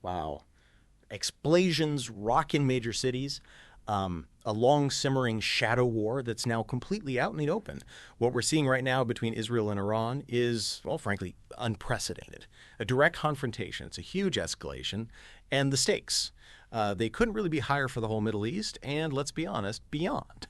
Wow. Explosions rocking major cities. A long simmering shadow war that's now completely out in the open. What we're seeing right now between Israel and Iran is, well, frankly, unprecedented. A direct confrontation. It's a huge escalation. And the stakes, they couldn't really be higher for the whole Middle East and, let's be honest, beyond.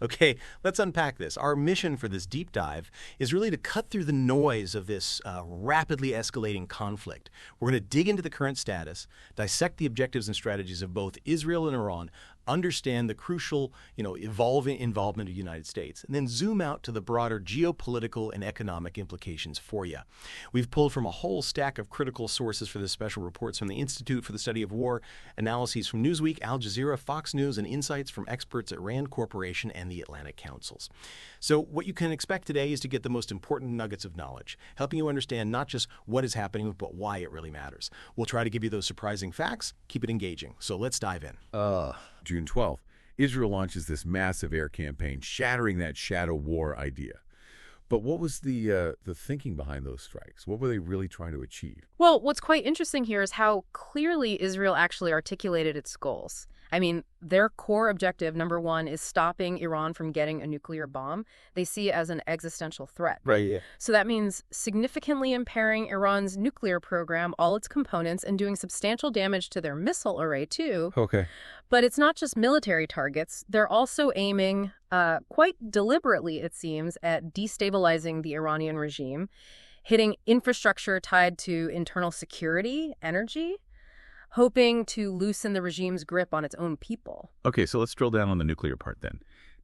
Okay, let's unpack this. Our mission for this deep dive is really to cut through the noise of this rapidly escalating conflict. We're going to dig into the current status, dissect the objectives and strategies of both Israel and Iran, understand the crucial, evolving involvement of the United States, and then zoom out to the broader geopolitical and economic implications for you. We've pulled from a whole stack of critical sources for this special reports from the Institute for the Study of War, analyses from Newsweek, Al Jazeera, Fox News, and insights from experts at Rand Corporation and the Atlantic Councils. So what you can expect today is to get the most important nuggets of knowledge, helping you understand not just what is happening, but why it really matters. We'll try to give you those surprising facts, keep it engaging. So let's dive in. June 12th, Israel launches this massive air campaign, shattering that shadow war idea. But what was the thinking behind those strikes? What were they really trying to achieve? Well, what's quite interesting here is how clearly Israel actually articulated its goals. I mean, their core objective, number one, is stopping Iran from getting a nuclear bomb. They see it as an existential threat. Right, yeah. So that means significantly impairing Iran's nuclear program, all its components, and doing substantial damage to their missile array, too. Okay. But it's not just military targets. They're also aiming, quite deliberately, it seems, at destabilizing the Iranian regime, hitting infrastructure tied to internal security, energy, hoping to loosen the regime's grip on its own people. Okay, so let's drill down on the nuclear part then.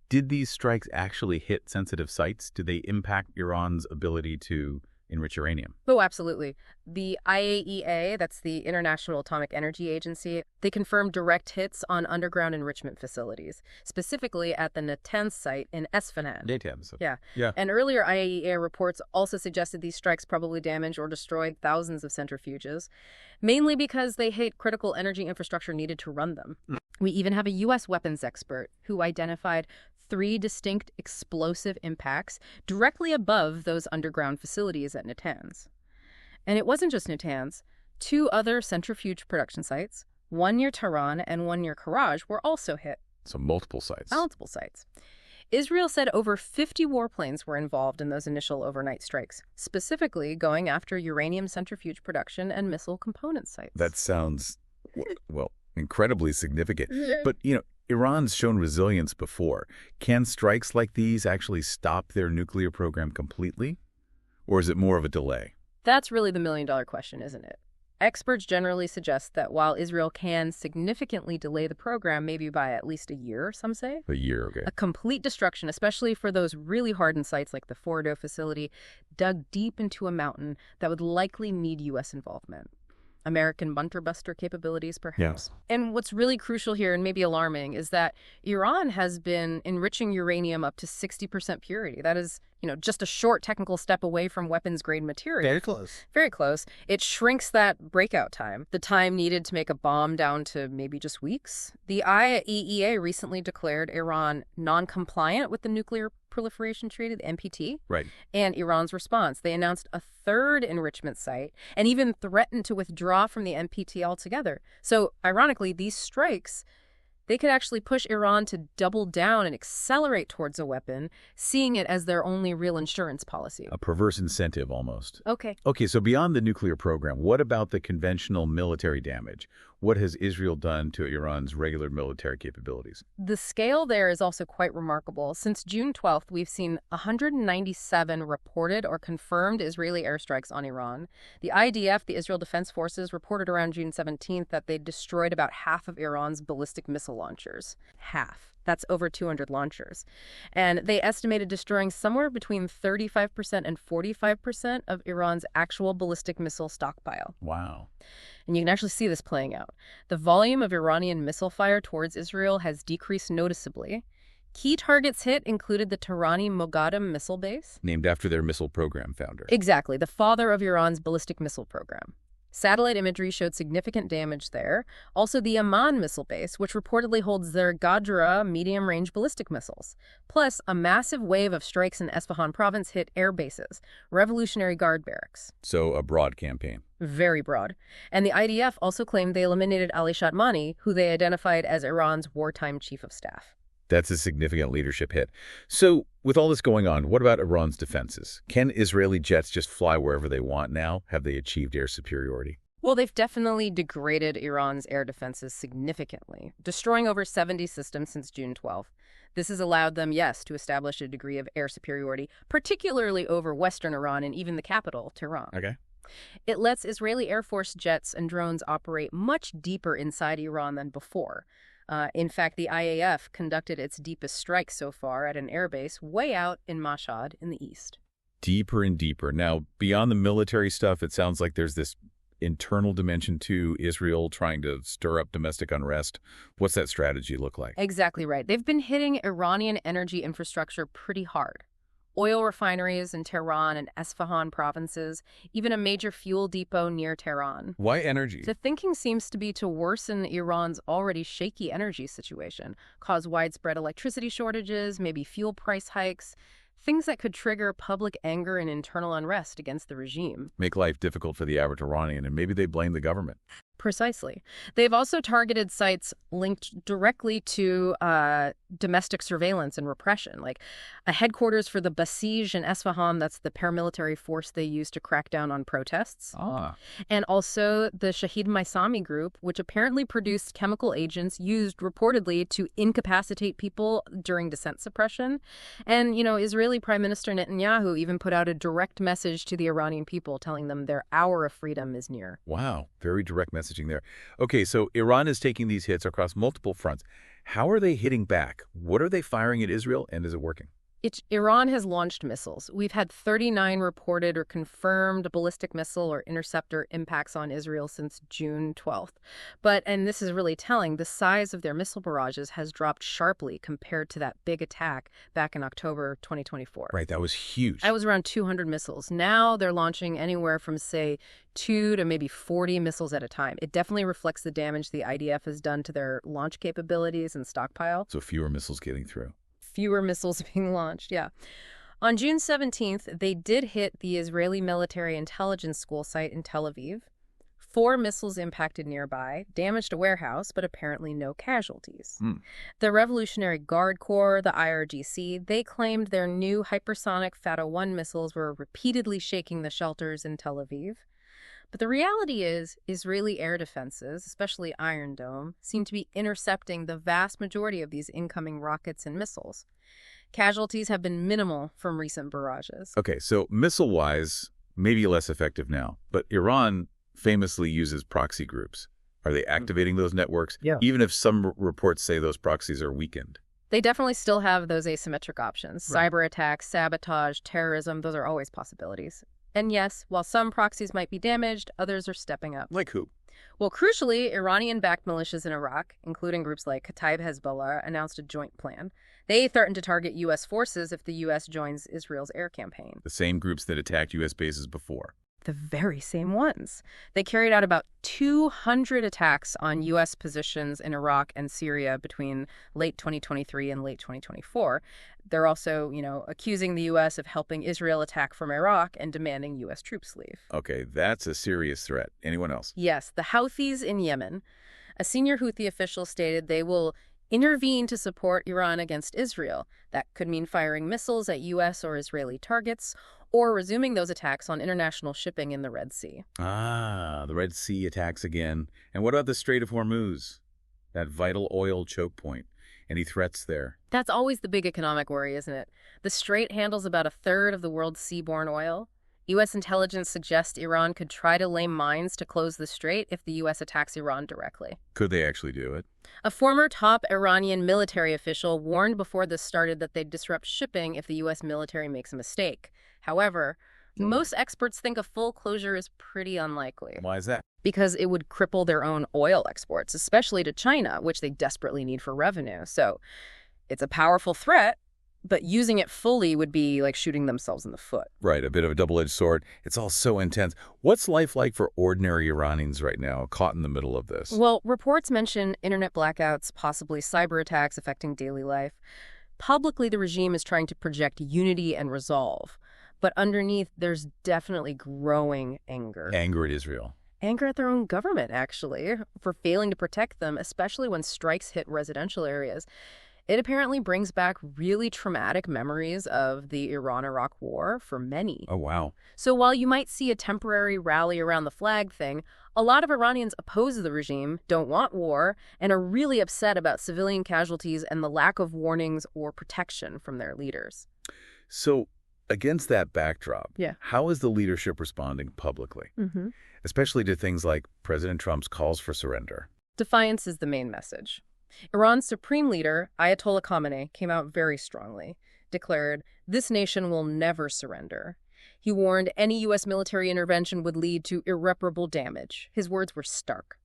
Did these strikes actually hit sensitive sites? Did they impact Iran's ability to enrich uranium? Oh, absolutely. The IAEA, that's the International Atomic Energy Agency, they confirmed direct hits on underground enrichment facilities, specifically at the Natanz site in Esfahani. Natanz. Yeah. And earlier IAEA reports also suggested these strikes probably damaged or destroyed thousands of centrifuges, mainly because they hit critical energy infrastructure needed to run them. We even have a U.S. weapons expert who identified 3 distinct explosive impacts directly above those underground facilities at Natanz. And it wasn't just Natanz. 2 other centrifuge production sites, one near Tehran and one near Karaj, were also hit. So multiple sites. Multiple sites. Israel said over 50 warplanes were involved in those initial overnight strikes, specifically going after uranium centrifuge production and missile component sites. That sounds, well, incredibly significant. But, Iran's shown resilience before. Can strikes like these actually stop their nuclear program completely? Or is it more of a delay? That's really the million-dollar question, isn't it? Experts generally suggest that while Israel can significantly delay the program, maybe by at least a year, some say. A year, okay. A complete destruction, especially for those really hardened sites like the Fordo facility, dug deep into a mountain that would likely need U.S. involvement. American bunker-buster capabilities, perhaps. Yes. And what's really crucial here, and maybe alarming, is that Iran has been enriching uranium up to 60% purity. That is, just a short technical step away from weapons-grade material. Very close. Very close. It shrinks that breakout time, the time needed to make a bomb, down to maybe just weeks. The IAEA recently declared Iran non-compliant with the Nuclear Proliferation Treaty, the NPT. Right. And Iran's response, they announced a 3rd enrichment site and even threatened to withdraw from the NPT altogether. So, ironically, these strikes, they could actually push Iran to double down and accelerate towards a weapon, seeing it as their only real insurance policy. A perverse incentive, almost. Okay, so beyond the nuclear program, what about the conventional military damage? What has Israel done to Iran's regular military capabilities? The scale there is also quite remarkable. Since June 12th, we've seen 197 reported or confirmed Israeli airstrikes on Iran. The IDF, the Israel Defense Forces, reported around June 17th that they destroyed about half of Iran's ballistic missile launchers. Half. That's over 200 launchers. And they estimated destroying somewhere between 35% and 45% of Iran's actual ballistic missile stockpile. Wow. And you can actually see this playing out. The volume of Iranian missile fire towards Israel has decreased noticeably. Key targets hit included the Tehrani Moghadam missile base. Named after their missile program founder. Exactly, the father of Iran's ballistic missile program. Satellite imagery showed significant damage there. Also, the Amman missile base, which reportedly holds their Ghadra medium-range ballistic missiles. Plus, a massive wave of strikes in Esfahan province hit air bases, Revolutionary Guard barracks. So a broad campaign. Very broad. And the IDF also claimed they eliminated Ali Shatmani, who they identified as Iran's wartime chief of staff. That's a significant leadership hit. So with all this going on, what about Iran's defenses? Can Israeli jets just fly wherever they want now? Have they achieved air superiority? Well, they've definitely degraded Iran's air defenses significantly, destroying over 70 systems since June 12th. This has allowed them, yes, to establish a degree of air superiority, particularly over Western Iran and even the capital, Tehran. Okay. It lets Israeli Air Force jets and drones operate much deeper inside Iran than before. In fact, the IAF conducted its deepest strike so far at an airbase way out in Mashhad in the east. Deeper and deeper. Now, beyond the military stuff, it sounds like there's this internal dimension to Israel trying to stir up domestic unrest. What's that strategy look like? Exactly right. They've been hitting Iranian energy infrastructure pretty hard. Oil refineries in Tehran and Esfahan provinces, even a major fuel depot near Tehran. Why energy? The thinking seems to be to worsen Iran's already shaky energy situation, cause widespread electricity shortages, maybe fuel price hikes, things that could trigger public anger and internal unrest against the regime. Make life difficult for the average Iranian, and maybe they blame the government. Precisely. They've also targeted sites linked directly to domestic surveillance and repression, like a headquarters for the Basij in Esfahan, that's the paramilitary force they use to crack down on protests. And also the Shahid Maisami group, which apparently produced chemical agents used reportedly to incapacitate people during dissent suppression. And, Israeli Prime Minister Netanyahu even put out a direct message to the Iranian people telling them their hour of freedom is near. Wow, very direct messaging there. Okay, so Iran is taking these hits across multiple fronts. How are they hitting back? What are they firing at Israel, and is it working? Iran has launched missiles. We've had 39 reported or confirmed ballistic missile or interceptor impacts on Israel since June 12th. And this is really telling, the size of their missile barrages has dropped sharply compared to that big attack back in October 2024. Right, that was huge. That was around 200 missiles. Now they're launching anywhere from, say, 2 to maybe 40 missiles at a time. It definitely reflects the damage the IDF has done to their launch capabilities and stockpile. So fewer missiles getting through. Fewer missiles being launched, yeah. On June 17th, they did hit the Israeli Military Intelligence School site in Tel Aviv. 4 missiles impacted nearby, damaged a warehouse, but apparently no casualties. The Revolutionary Guard Corps, the IRGC, they claimed their new hypersonic Fatah-1 missiles were repeatedly shaking the shelters in Tel Aviv. But the reality is, Israeli air defenses, especially Iron Dome, seem to be intercepting the vast majority of these incoming rockets and missiles. Casualties have been minimal from recent barrages. Okay, so missile-wise, maybe less effective now, but Iran famously uses proxy groups. Are they activating those networks? Yeah. Even if some reports say those proxies are weakened. They definitely still have those asymmetric options. Right. Cyber attacks, sabotage, terrorism, those are always possibilities. And yes, while some proxies might be damaged, others are stepping up. Like who? Well, crucially, Iranian-backed militias in Iraq, including groups like Kataib Hezbollah, announced a joint plan. They threatened to target U.S. forces if the U.S. joins Israel's air campaign. The same groups that attacked U.S. bases before. The very same ones. They carried out about 200 attacks on U.S. positions in Iraq and Syria between late 2023 and late 2024. They're also, accusing the U.S. of helping Israel attack from Iraq and demanding U.S. troops leave. Okay, that's a serious threat. Anyone else? Yes, the Houthis in Yemen. A senior Houthi official stated they will intervene to support Iran against Israel. That could mean firing missiles at U.S. or Israeli targets, or resuming those attacks on international shipping in the Red Sea. The Red Sea attacks again. And what about the Strait of Hormuz? That vital oil choke point. Any threats there? That's always the big economic worry, isn't it? The strait handles about a third of the world's seaborne oil. U.S. intelligence suggests Iran could try to lay mines to close the strait if the U.S. attacks Iran directly. Could they actually do it? A former top Iranian military official warned before this started that they'd disrupt shipping if the U.S. military makes a mistake. However, most experts think a full closure is pretty unlikely. Why is that? Because it would cripple their own oil exports, especially to China, which they desperately need for revenue. So it's a powerful threat, But using it fully would be like shooting themselves in the foot. Right, a bit of a double-edged sword. It's all so intense. What's life like for ordinary Iranians right now, caught in the middle of this? Well, reports mention internet blackouts, possibly cyber attacks affecting daily life. Publicly, the regime is trying to project unity and resolve. But underneath, there's definitely growing anger. Anger at Israel. Anger at their own government, actually, for failing to protect them, especially when strikes hit residential areas. It apparently brings back really traumatic memories of the Iran-Iraq War for many. Oh, wow. So while you might see a temporary rally around the flag thing, a lot of Iranians oppose the regime, don't want war, and are really upset about civilian casualties and the lack of warnings or protection from their leaders. So, against that backdrop, Yeah. how is the leadership responding publicly? Especially to things like President Trump's calls for surrender. Defiance is the main message. Iran's supreme leader, Ayatollah Khamenei, came out very strongly, declared, "This nation will never surrender." He warned any U.S. military intervention would lead to irreparable damage. His words were stark.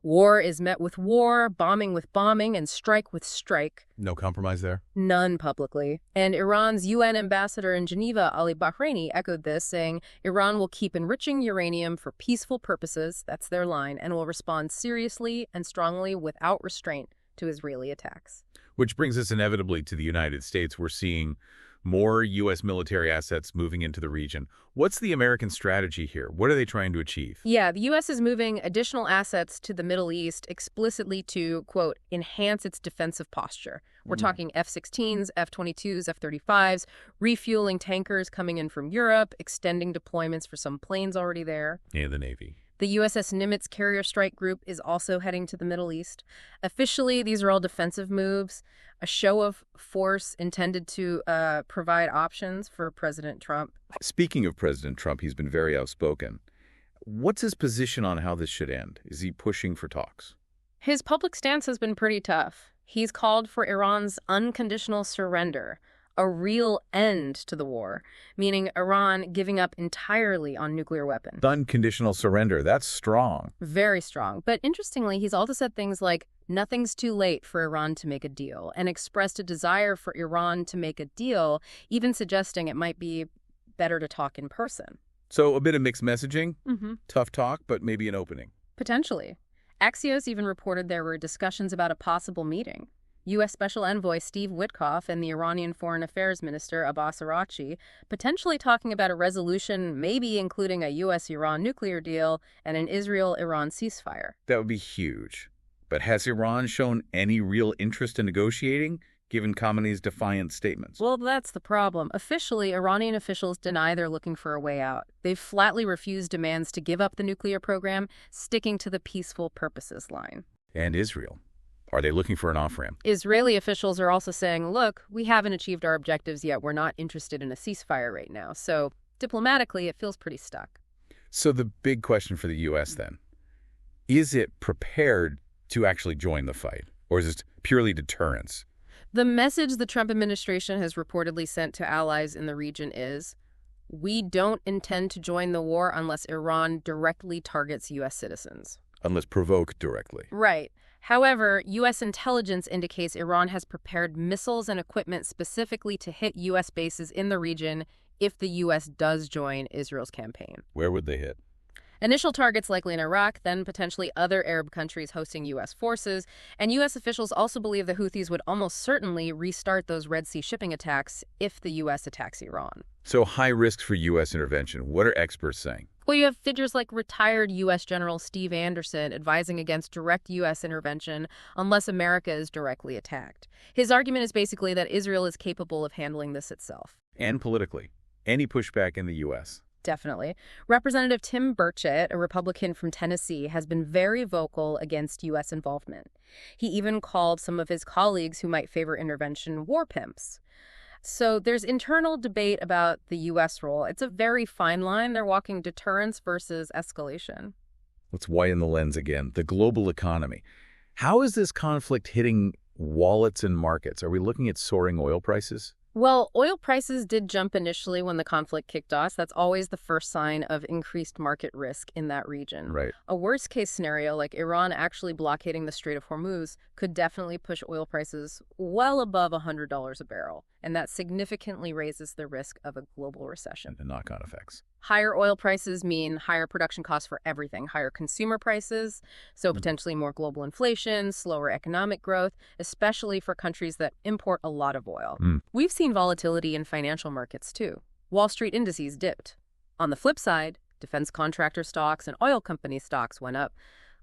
War is met with war, bombing with bombing, and strike with strike. No compromise there? None publicly. And Iran's UN ambassador in Geneva, Ali Bahraini, echoed this, saying Iran will keep enriching uranium for peaceful purposes, that's their line, and will respond seriously and strongly without restraint to Israeli attacks. Which brings us inevitably to the United States. We're seeing more U.S. military assets moving into the region. What's the American strategy here? What are they trying to achieve? Yeah, the U.S. is moving additional assets to the Middle East explicitly to, quote, enhance its defensive posture. We're talking F-16s, F-22s, F-35s, refueling tankers coming in from Europe, extending deployments for some planes already there. Yeah, the Navy. The USS Nimitz carrier strike group is also heading to the Middle East. Officially, these are all defensive moves, a show of force intended to provide options for President Trump. Speaking of President Trump, he's been very outspoken. What's his position on how this should end? Is he pushing for talks? His public stance has been pretty tough. He's called for Iran's unconditional surrender, a real end to the war, meaning Iran giving up entirely on nuclear weapons. Unconditional surrender, that's strong. Very strong. But interestingly, he's also said things like, nothing's too late for Iran to make a deal, and expressed a desire for Iran to make a deal, even suggesting it might be better to talk in person. So a bit of mixed messaging, Mm-hmm. tough talk, but maybe an opening. Potentially. Axios even reported there were discussions about a possible meeting. U.S. Special Envoy Steve Witkoff and the Iranian Foreign Affairs Minister Abbas Araghchi potentially talking about a resolution, maybe including a U.S.-Iran nuclear deal and an Israel-Iran ceasefire. That would be huge. But has Iran shown any real interest in negotiating, given Khamenei's defiant statements? Well, that's the problem. Officially, Iranian officials deny they're looking for a way out. They've flatly refused demands to give up the nuclear program, sticking to the peaceful purposes line. And Israel? Are they looking for an off-ramp? Israeli officials are also saying, look, we haven't achieved our objectives yet. We're not interested in a ceasefire right now. So diplomatically, it feels pretty stuck. So the big question for the U.S. then, is it prepared to actually join the fight? Or is it purely deterrence? The message the Trump administration has reportedly sent to allies in the region is, we don't intend to join the war unless Iran directly targets U.S. citizens. Unless provoked directly. Right. However, U.S. intelligence indicates Iran has prepared missiles and equipment specifically to hit U.S. bases in the region if the U.S. does join Israel's campaign. Where would they hit? Initial targets likely in Iraq, then potentially other Arab countries hosting U.S. forces, and U.S. officials also believe the Houthis would almost certainly restart those Red Sea shipping attacks if the U.S. attacks Iran. So high risks for U.S. intervention. What are experts saying? Well, you have figures like retired U.S. General Steve Anderson advising against direct U.S. intervention unless America is directly attacked. His argument is basically that Israel is capable of handling this itself. And politically. Any pushback in the U.S.? Definitely. Representative Tim Burchett, a Republican from Tennessee, has been very vocal against U.S. involvement. He even called some of his colleagues who might favor intervention war pimps. So there's internal debate about the U.S. role. It's a very fine line. They're walking deterrence versus escalation. Let's widen the lens again. The global economy. How is this conflict hitting wallets and markets? Are we looking at soaring oil prices? Well, oil prices did jump initially when the conflict kicked off. That's always the first sign of increased market risk in that region. Right. A worst-case scenario, like Iran actually blockading the Strait of Hormuz, could definitely push oil prices well above $100 a barrel, and that significantly raises the risk of a global recession. The knock-on effects. Higher oil prices mean higher production costs for everything, higher consumer prices, so potentially more global inflation, slower economic growth, especially for countries that import a lot of oil. We've seen volatility in financial markets too. Wall Street indices dipped. On the flip side, defense contractor stocks and oil company stocks went up.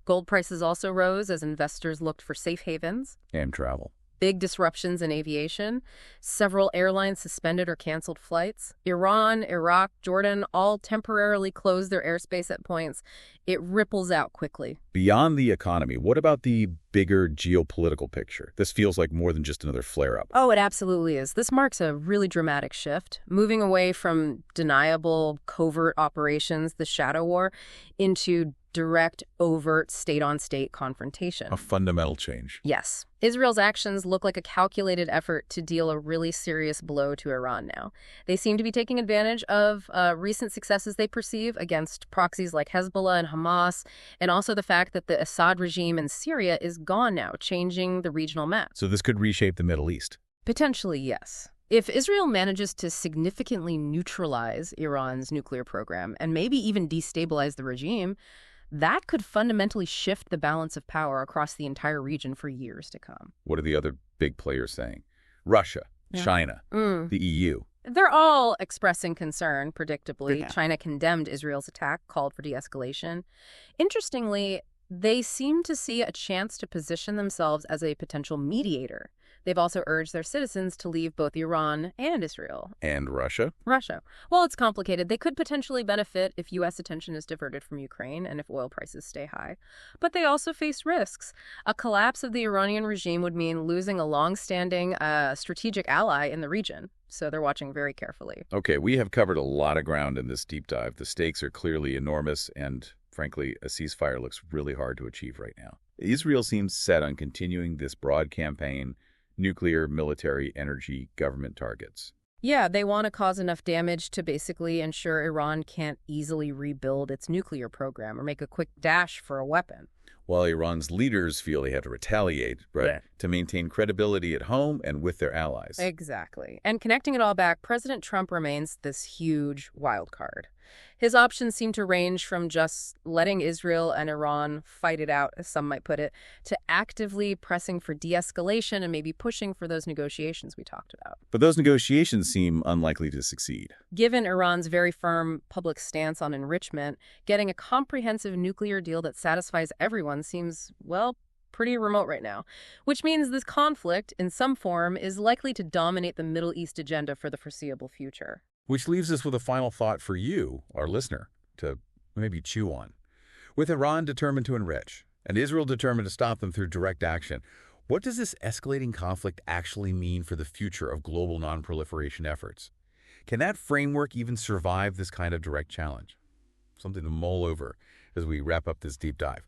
Gold prices also rose as investors looked for safe havens. And travel. Big disruptions in aviation. Several airlines suspended or canceled flights. Iran, Iraq, Jordan all temporarily closed their airspace at points. It ripples out quickly. Beyond the economy, what about the bigger geopolitical picture? This feels like more than just another flare-up. Oh, it absolutely is. This marks a really dramatic shift, moving away from deniable, covert operations, the shadow war, into direct, overt, state-on-state confrontation. A fundamental change. Yes. Israel's actions look like a calculated effort to deal a really serious blow to Iran now. They seem to be taking advantage of recent successes they perceive against proxies like Hezbollah and Hamas, and also the fact that the Assad regime in Syria is gone now, changing the regional map. So this could reshape the Middle East. Potentially, yes. If Israel manages to significantly neutralize Iran's nuclear program and maybe even destabilize the regime, that could fundamentally shift the balance of power across the entire region for years to come. What are the other big players saying? Russia, China, the EU. They're all expressing concern, predictably. Yeah. China condemned Israel's attack, called for de-escalation. Interestingly, they seem to see a chance to position themselves as a potential mediator. They've also urged their citizens to leave both Iran and Israel. And Russia? Russia. Well, it's complicated. They could potentially benefit if U.S. attention is diverted from Ukraine and if oil prices stay high. But they also face risks. A collapse of the Iranian regime would mean losing a long-standing strategic ally in the region. So they're watching very carefully. Okay, we have covered a lot of ground in this deep dive. The stakes are clearly enormous, and frankly, a ceasefire looks really hard to achieve right now. Israel seems set on continuing this broad campaign, nuclear, military, energy, government targets. Yeah, they want to cause enough damage to basically ensure Iran can't easily rebuild its nuclear program or make a quick dash for a weapon. While Iran's leaders feel they have to retaliate, right, to maintain credibility at home and with their allies. Exactly. And connecting it all back, President Trump remains this huge wild card. His options seem to range from just letting Israel and Iran fight it out, as some might put it, to actively pressing for de-escalation and maybe pushing for those negotiations we talked about. But those negotiations seem unlikely to succeed. Given Iran's very firm public stance on enrichment, getting a comprehensive nuclear deal that satisfies everyone seems, well, pretty remote right now, which means this conflict, in some form, is likely to dominate the Middle East agenda for the foreseeable future. Which leaves us with a final thought for you, our listener, to maybe chew on. With Iran determined to enrich, and Israel determined to stop them through direct action, what does this escalating conflict actually mean for the future of global non-proliferation efforts? Can that framework even survive this kind of direct challenge? Something to mull over as we wrap up this deep dive.